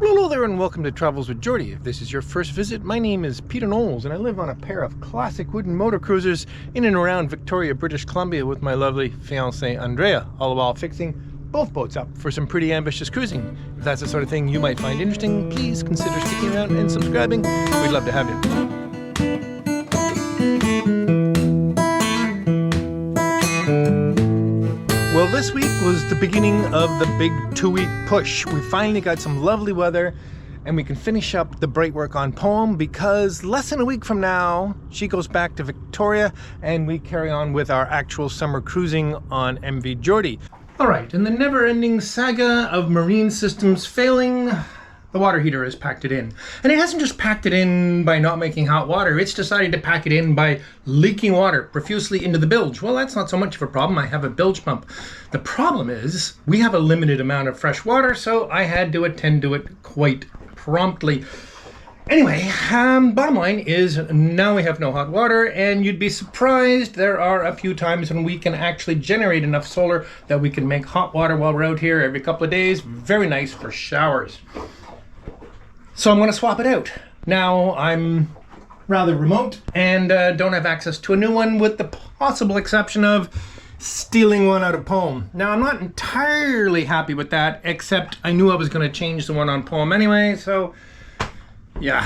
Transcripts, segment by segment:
Hello there and welcome to Travels with Geordie. If this is your first visit, my name is Peter Knowles and I live on a pair of classic wooden motor cruisers in and around Victoria, British Columbia with my lovely fiancée Andrea, all the while fixing both boats up for some pretty ambitious cruising. If that's the sort of thing you might find interesting, please consider sticking around and subscribing. We'd love to have you. Well, this week was the beginning of the big 2-week push. We finally got some lovely weather and we can finish up the bright work on Poem because less than a week from now, she goes back to Victoria and we carry on with our actual summer cruising on MV Geordie. All right, in the never-ending saga of marine systems failing, the water heater has packed it in. And it hasn't just packed it in by not making hot water, it's decided to pack it in by leaking water profusely into the bilge. Well, that's not so much of a problem. I have a bilge pump. The problem is we have a limited amount of fresh water, so I had to attend to it quite promptly. Anyway, bottom line is now we have no hot water, and you'd be surprised there are a few times when we can actually generate enough solar that we can make hot water while we're out here every couple of days. Very nice for showers. So I'm going to swap it out. Now I'm rather remote and don't have access to a new one, with the possible exception of stealing one out of Poem. Now I'm not entirely happy with that, except I knew I was going to change the one on Poem anyway, so yeah.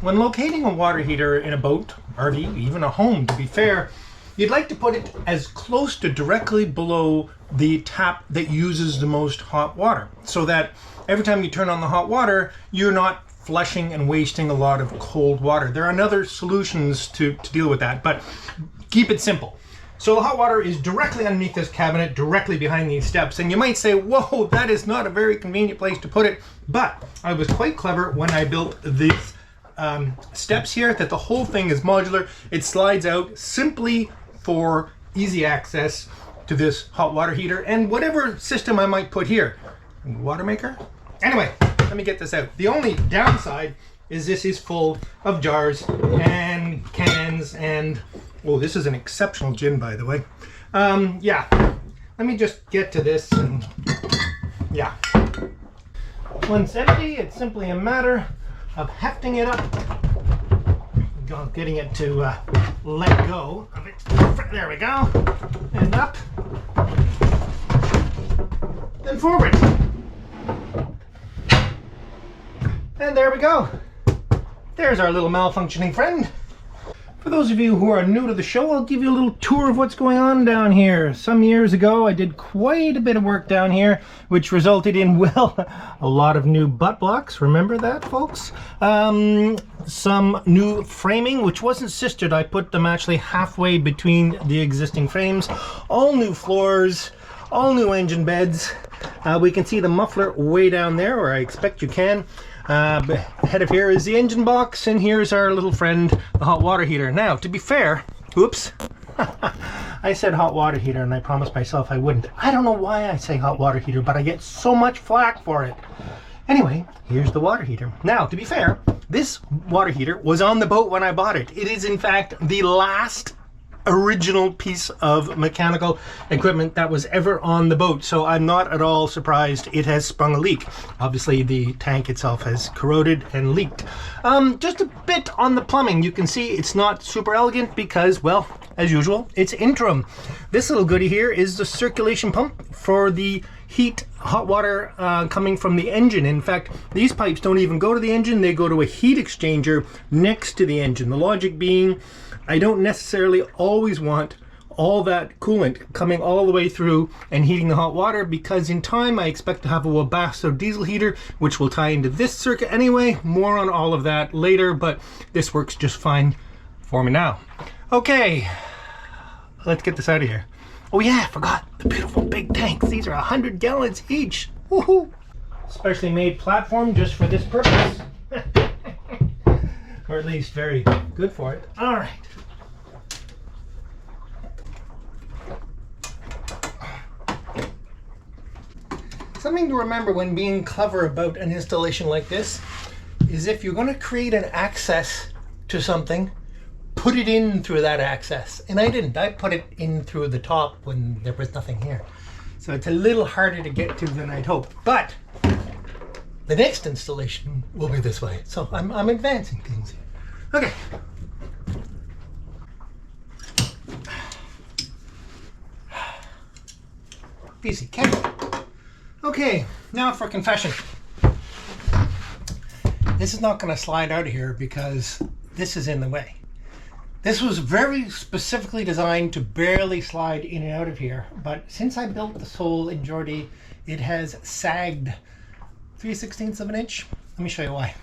When locating a water heater in a boat, RV, even a home to be fair, you'd like to put it as close to directly below the tap that uses the most hot water, so that every time you turn on the hot water, you're not flushing and wasting a lot of cold water. There are other solutions to deal with that, but keep it simple. So the hot water is directly underneath this cabinet, directly behind these steps. And you might say, whoa, that is not a very convenient place to put it. But I was quite clever when I built these steps here, that the whole thing is modular. It slides out simply for easy access to this hot water heater and whatever system I might put here. Water maker? Anyway, let me get this out. The only downside is this is full of jars and cans and, oh, this is an exceptional gin, by the way. Yeah, let me just get to this and yeah. Once empty, it's simply a matter of hefting it up, getting it to let go of it. There we go. And up and forward. And there we go. There's our little malfunctioning friend. For those of you who are new to the show, I'll give you a little tour of what's going on down here. Some years ago, I did quite a bit of work down here, which resulted in, well, a lot of new butt blocks. Remember that, folks? Some new framing, which wasn't sistered. I put them actually halfway between the existing frames. All new floors, all new engine beds. We can see the muffler way down there, or I expect you can. Ahead of here is the engine box, and here's our little friend, the hot water heater. Now, to be fair, oops, I said hot water heater and I promised myself I wouldn't. I don't know why I say hot water heater, but I get so much flack for it. Anyway, here's the water heater. Now, to be fair, this water heater was on the boat when I bought it. It is, in fact, the last original piece of mechanical equipment that was ever on the boat, so I'm not at all surprised it has sprung a leak. Obviously the tank itself has corroded and leaked. Just a bit on the plumbing. You can see it's not super elegant because, well, as usual, it's interim. This little goodie here is the circulation pump for the hot water coming from the engine. In fact, these pipes don't even go to the engine, they go to a heat exchanger next to the engine. The logic being, I don't necessarily always want all that coolant coming all the way through and heating the hot water, because in time I expect to have a Webasto diesel heater, which will tie into this circuit anyway. More on all of that later, but this works just fine for me now. Okay, let's get this out of here. Oh yeah, I forgot the beautiful big tanks. These are 100 gallons each. Woohoo! Specially made platform just for this purpose. Or at least very good for it. All right. Something to remember when being clever about an installation like this is if you're going to create an access to something, put it in through that access. And I didn't. I put it in through the top when there was nothing here. So it's a little harder to get to than I'd hoped. But The next installation will be this way. So I'm advancing things here. Okay. Easy, careful. Okay, now for confession. This is not going to slide out of here because this is in the way. This was very specifically designed to barely slide in and out of here, but since I built the sole in Geordie, it has sagged 3/16 of an inch. Let me show you why.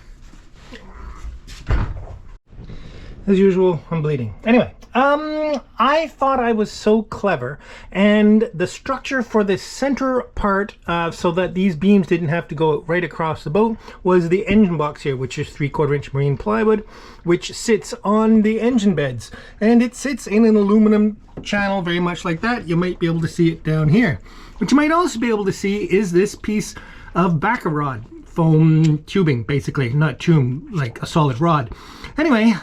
As usual, I'm bleeding. Anyway, I thought I was so clever, and the structure for the center part, so that these beams didn't have to go right across the boat, was the engine box here, which is 3/4 inch marine plywood, which sits on the engine beds, and it sits in an aluminum channel very much like that. You might be able to see it down here. What you might also be able to see is this piece of backer rod, foam tubing, basically, not tube, like a solid rod. Anyway,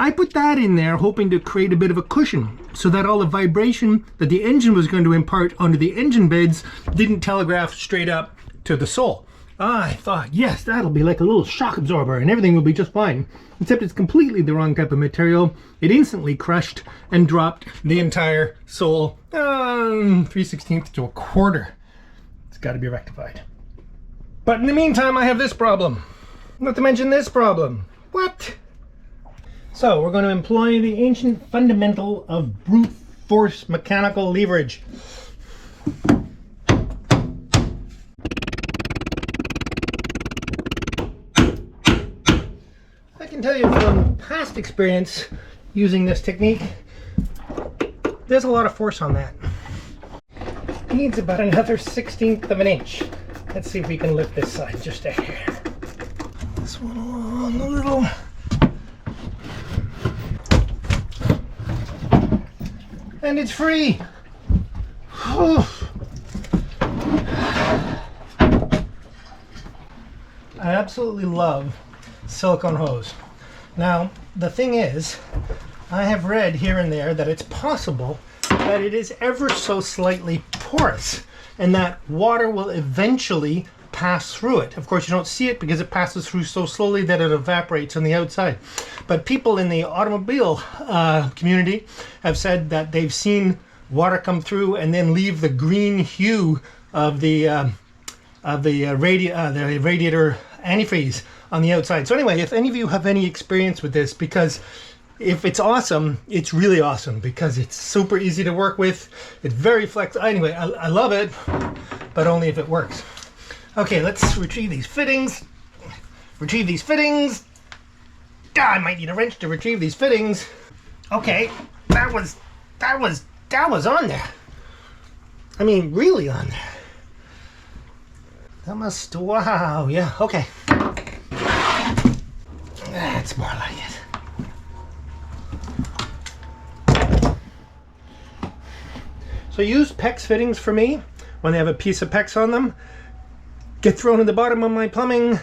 I put that in there hoping to create a bit of a cushion so that all the vibration that the engine was going to impart onto the engine beds didn't telegraph straight up to the sole. I thought, yes, that'll be like a little shock absorber and everything will be just fine. Except it's completely the wrong type of material. It instantly crushed and dropped the entire sole 3/16 to 1/4. It's got to be rectified. But in the meantime, I have this problem. Not to mention this problem. What? So we're going to employ the ancient fundamental of brute force mechanical leverage. I can tell you from past experience using this technique, there's a lot of force on that. It needs about another 1/16 of an inch. Let's see if we can lift this side just a hair. This one along a little. And it's free. I absolutely love silicone hose. Now, the thing is, I have read here and there that it's possible that it is ever so slightly porous and that water will eventually pass through it. Of course, you don't see it because it passes through so slowly that it evaporates on the outside. But people in the automobile community have said that they've seen water come through and then leave the green hue of the radiator antifreeze on the outside. So anyway, if any of you have any experience with this, because if it's awesome, it's really awesome because it's super easy to work with. It's very flexible. Anyway, I love it, but only if it works. Okay, let's retrieve these fittings. Retrieve these fittings. God, I might need a wrench to retrieve these fittings. Okay, that was on there. I mean, really on there. That must, wow, yeah, okay. That's more like it. So use PEX fittings for me when they have a piece of PEX on them. Get thrown in the bottom of my plumbing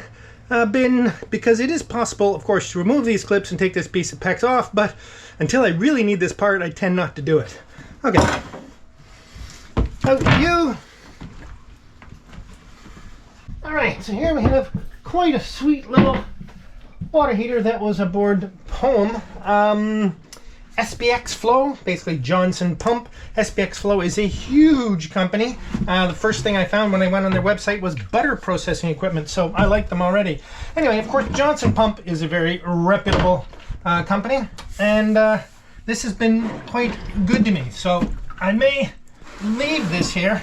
bin, because it is possible, of course, to remove these clips and take this piece of PEX off, but until I really need this part, I tend not to do it. Okay. Out with you. Alright, so here we have quite a sweet little water heater that was aboard home. SPX Flow, basically Johnson Pump. SPX Flow is a huge company. The first thing I found when I went on their website was butter processing equipment, so I like them already. Anyway, of course, Johnson Pump is a very reputable company, and this has been quite good to me. So I may leave this here,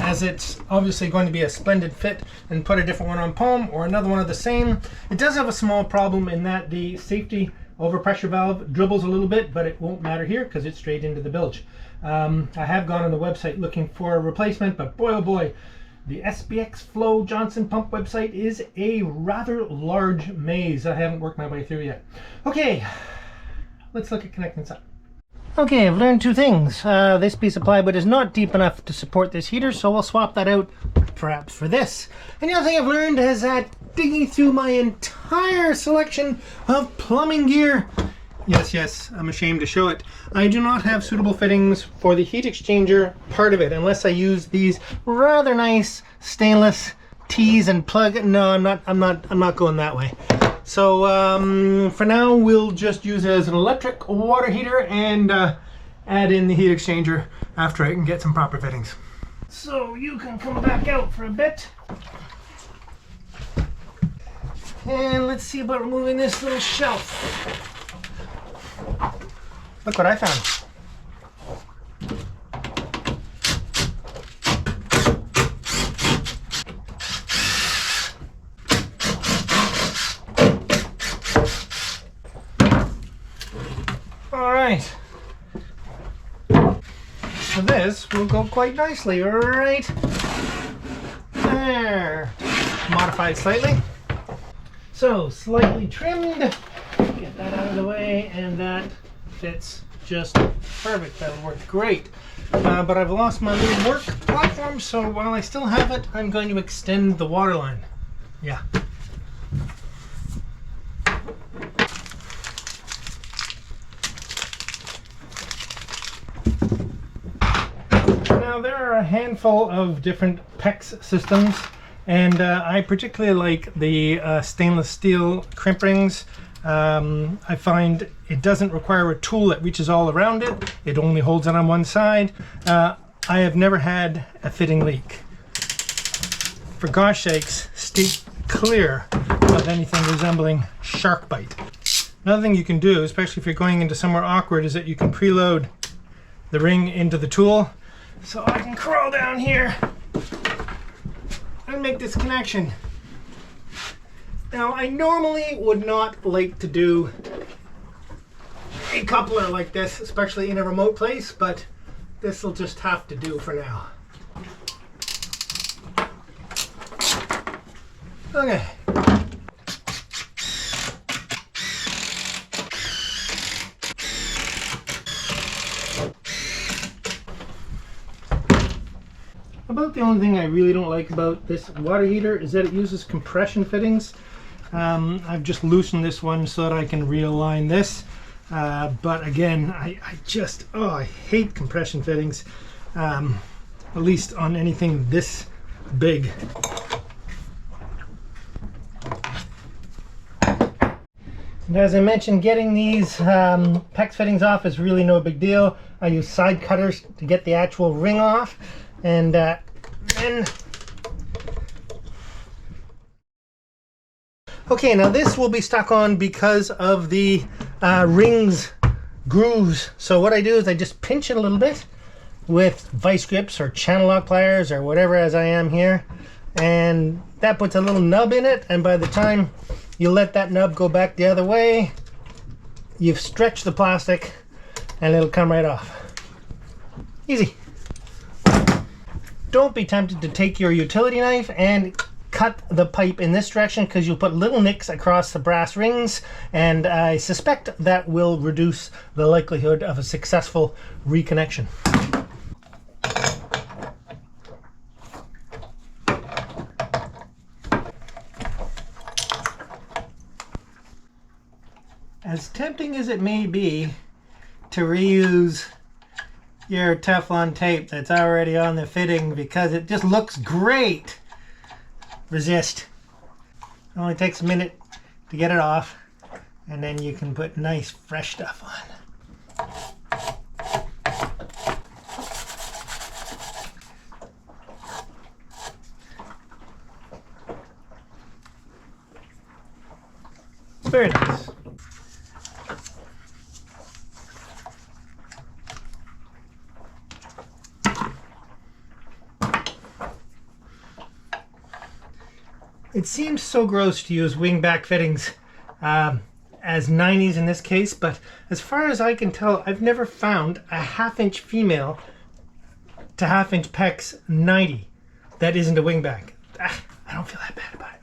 as it's obviously going to be a splendid fit, and put a different one on Poem or another one of the same. It does have a small problem in that the safety overpressure valve dribbles a little bit, but it won't matter here because it's straight into the bilge. I have gone on the website looking for a replacement, but boy oh boy, the SPX Flow Johnson Pump website is a rather large maze. I haven't worked my way through yet. Okay, let's look at connecting this up. Okay, I've learned two things. This piece of plywood is not deep enough to support this heater, so I'll swap that out perhaps for this. And the other thing I've learned is that digging through my entire selection of plumbing gear, yes, I'm ashamed to show it, I do not have suitable fittings for the heat exchanger part of it, unless I use these rather nice stainless tease and plug. No, I'm not going that way. So for now, we'll just use it as an electric water heater and add in the heat exchanger after I can get some proper fittings. So you can come back out for a bit. And let's see about removing this little shelf. Look what I found. All right. So this will go quite nicely, right there. Modified slightly. So slightly trimmed. Get that out of the way, and that fits just perfect. That'll work great. But I've lost my little work platform, so while I still have it, I'm going to extend the water line. Yeah. Now there are a handful of different PEX systems, and I particularly like the stainless steel crimp rings. I find it doesn't require a tool that reaches all around it. It only holds it on one side. I have never had a fitting leak. For gosh sakes, stay clear of anything resembling shark bite. Another thing you can do, especially if you're going into somewhere awkward, is that you can preload the ring into the tool. So I can crawl down here and make this connection. Now, I normally would not like to do a coupler like this, especially in a remote place, but this will just have to do for now. Okay. About the only thing I really don't like about this water heater is that it uses compression fittings. I've just loosened this one so that I can realign this. But again, I hate compression fittings, at least on anything this big. And as I mentioned, getting these PEX fittings off is really no big deal. I use side cutters to get the actual ring off. And then okay, now this will be stuck on because of the rings grooves. So what I do is I just pinch it a little bit with vice grips or channel lock pliers or whatever, as I am here, and that puts a little nub in it, and by the time you let that nub go back the other way, you've stretched the plastic and it'll come right off. Easy. Don't be tempted to take your utility knife and cut the pipe in this direction, because you'll put little nicks across the brass rings, and I suspect that will reduce the likelihood of a successful reconnection. As tempting as it may be to reuse your Teflon tape that's already on the fitting because it just looks great, resist. It only takes a minute to get it off, and then you can put nice fresh stuff on. Very nice. It seems so gross to use wingback fittings as 90s in this case, but as far as I can tell, I've never found a half-inch female to half-inch PEX 90 that isn't a wingback. I don't feel that bad about it.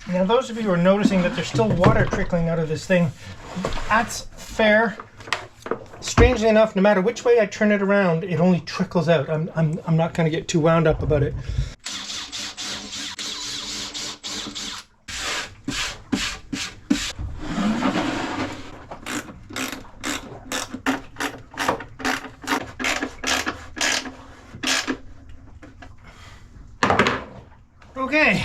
Now, those of you who are noticing that there's still water trickling out of this thing, that's fair. strangely enough, no matter which way I turn it around, it only trickles out. I'm not going to get too wound up about it. Okay.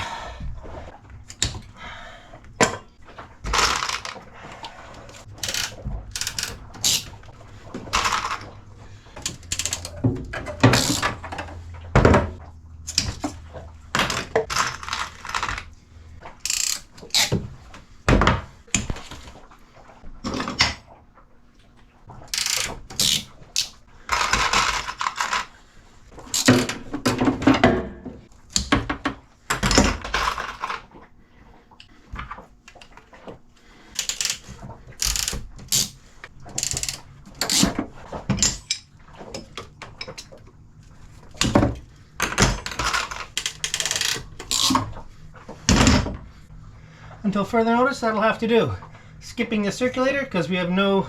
Until further notice, that'll have to do. Skipping the circulator because we have no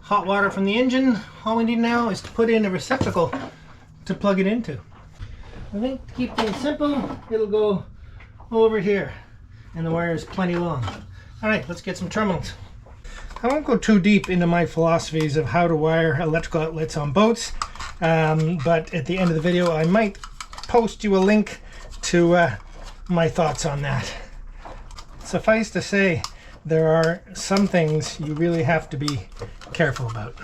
hot water from the engine. All we need now is to put in a receptacle to plug it into. I think to keep things simple, it'll go over here, and the wire is plenty long. All right, let's get some terminals. I won't go too deep into my philosophies of how to wire electrical outlets on boats, but at the end of the video I might post you a link to my thoughts on that. Suffice to say, there are some things you really have to be careful about.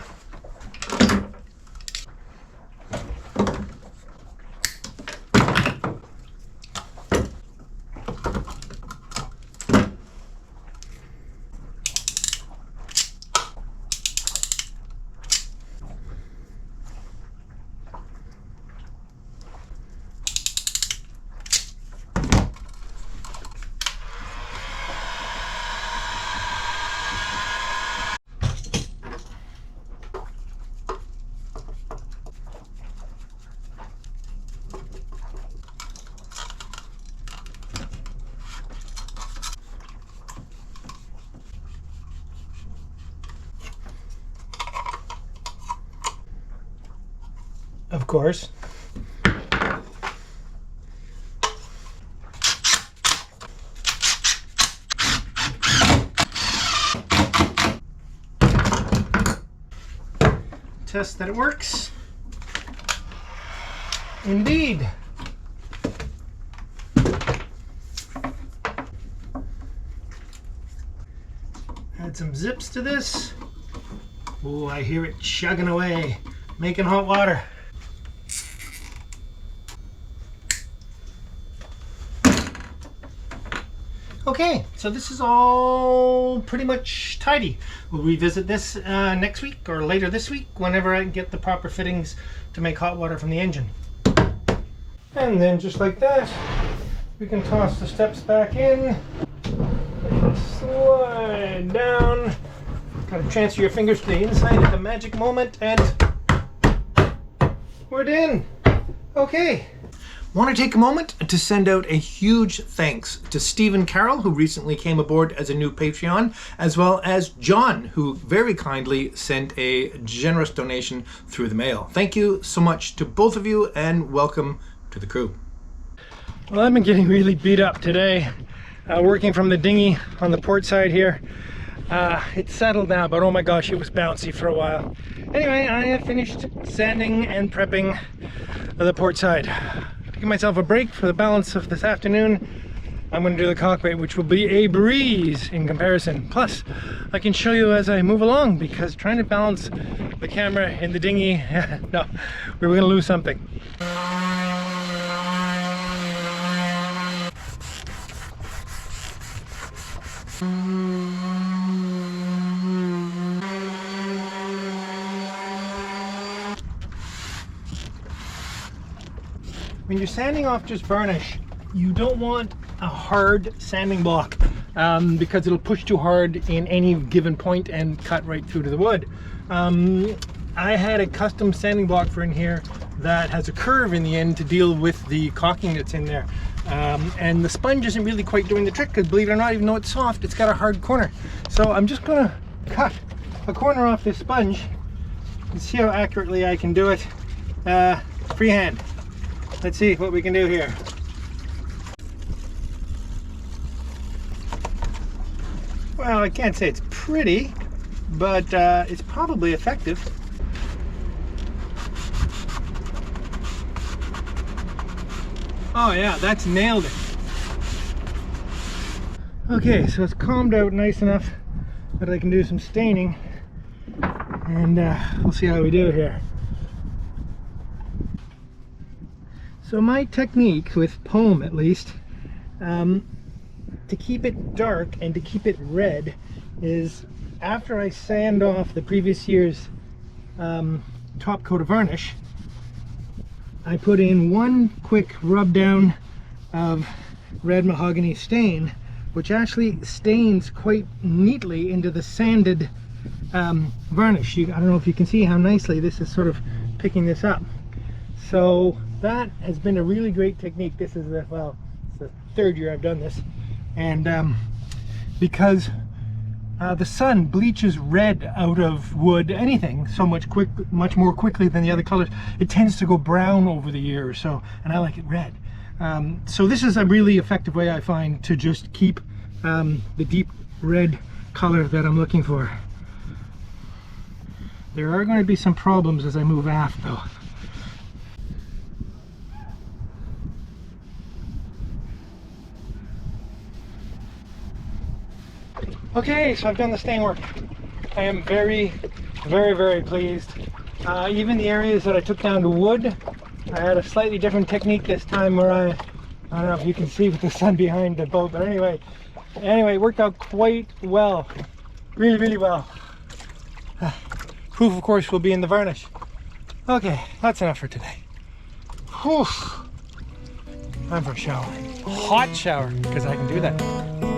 Of course. Test that it works. Indeed. Add some zips to this. Oh, I hear it chugging away, making hot water. Okay, so this is all pretty much tidy. We'll revisit this next week or later this week whenever I get the proper fittings to make hot water from the engine. And then just like that, we can toss the steps back in, slide down, kind of transfer your fingers to the inside at the magic moment, and we're in. Okay. Want to take a moment to send out a huge thanks to Stephen Carroll, who recently came aboard as a new Patreon, as well as John, who very kindly sent a generous donation through the mail. Thank you so much to both of you, and welcome to the crew. Well, I've been getting really beat up today, working from the dinghy on the port side here. It's settled now, but oh my gosh, it was bouncy for a while. Anyway, I have finished sanding and prepping the port side. Give myself a break for the balance of this afternoon. I'm going to do the cockpit, which will be a breeze in comparison. Plus, I can show you as I move along, because trying to balance the camera in the dinghy, no, we were going to lose something. When you're sanding off just varnish, you don't want a hard sanding block because it'll push too hard in any given point and cut right through to the wood. I had a custom sanding block for in here that has a curve in the end to deal with the caulking that's in there. And the sponge isn't really quite doing the trick, because believe it or not, even though it's soft, it's got a hard corner. So I'm just gonna cut a corner off this sponge Let's see how accurately I can do it freehand. Let's see what we can do here. Well, I can't say it's pretty, but it's probably effective. Oh yeah, that's nailed it. Okay, so it's calmed out nice enough that I can do some staining, and we'll see how we do here. So my technique with Poem, at least, to keep it dark and to keep it red is after I sand off the previous year's top coat of varnish, I put in one quick rub down of red mahogany stain, which actually stains quite neatly into the sanded varnish. I don't know if you can see how nicely this is sort of picking this up. So that has been a really great technique. This is it's the third year I've done this, and because the sun bleaches red out of wood, anything, so much more quickly than the other colors, it tends to go brown over the years. So, and I like it red. So this is a really effective way, I find, to just keep the deep red color that I'm looking for. There are going to be some problems as I move aft, though. Okay, so I've done the stain work. I am very, very, very pleased. Even the areas that I took down to wood, I had a slightly different technique this time where I don't know if you can see with the sun behind the boat, but anyway, it worked out quite well. Really, really well. Proof, of course, will be in the varnish. Okay, that's enough for today. Whew. Time for a shower. Hot shower, because I can do that.